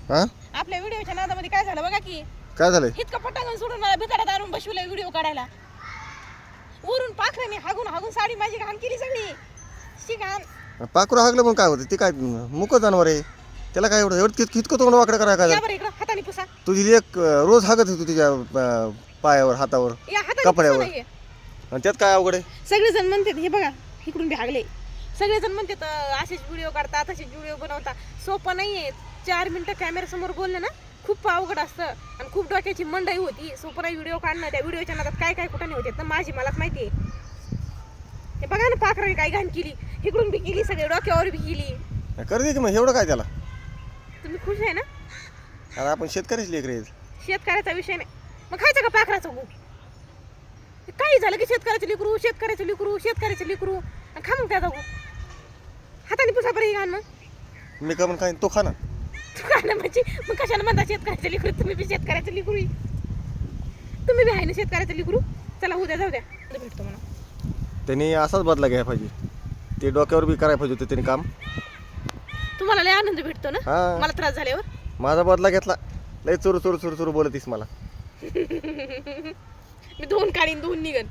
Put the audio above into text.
हा आपल्या व्हिडिओच्या नादामध्ये काय झालं बघा की काय झालंय? इतकं पटांगण सोडून मला भिताडात आणून बसवलंय व्हिडिओ काढायला. वरून पाखराने हागून हागून साडी माझी घाण केली सगळी. शी घाण. पाखरू हागलं पण काय होतं? ते काय मुक जनावर आहे, त्याला काय एवढं इतकं तोंड वाकडं करायला काय या झालं? बरं इकडं हाताने पुसा. तुझी एक रोज हागत होती तुझ्या पायावर, हातावर, या हाताने पुसा कपड्यावर, नाहीये. आणि त्यात काय अवघड आहे? सगळेजण म्हणतात हे बघा इकडून बी हागले. सगळेजण म्हणतात असेच व्हिडिओ काढतात, असेच व्हिडिओ बनवतात. सोपं नाहीये. 4 मिनिटं कॅमेऱ्यासमोर बोललं ना खूप अवघड असतं आणि खूप डोक्याची मंडई होती. सोपं नाही व्हिडिओ काढणं. त्या व्हिडिओच्या नादात काय काय कुठं नाही होते ना माझी मलाच माहिती आहे. हे बघा ना पाखराने काय घाण केली. इकडून बी केली, सगळे डोक्यावर बी केली. कर दे की मग, एवढं काय त्याला? तुम्ही खुश आहे ना? आता आपण शेतकरीच लेकरं आहेत. शेतकऱ्याचा विषय नाही मग खायचं का पाखराचं गो? काही झालं की शेतकऱ्याचं लिकरू, शेतकऱ्याचं लिकरू, शेतकऱ्याचं लिकरू, आणि खा मग त्याचा गो. हाताने पुसा बरं घाण. मग मी का म्हणून काय तो खा ना. तू काय ना म्हणजे मग कशाला म्हणता शेतकऱ्याचं लिकरू? तुम्ही बी शेतकऱ्याचं लिकरू, तुम्ही बी आहे ना शेतकऱ्याचं लिकरू. चला उद्या जाऊ द्या, भेटतो म्हणा. त्यांनी असाच बदला घ्यायला पाहिजे. ते डोक्यावर बी करायला पाहिजे होतं त्यांनी काम. तुम्हाला लय आनंद भेटतो ना हा. मला त्रास झाल्यावर. माझा बदला घेतला. लय चुरू चुरू चुरू चुरू बोलतीस मला. मी धुवून काढीन, धुवून निघन.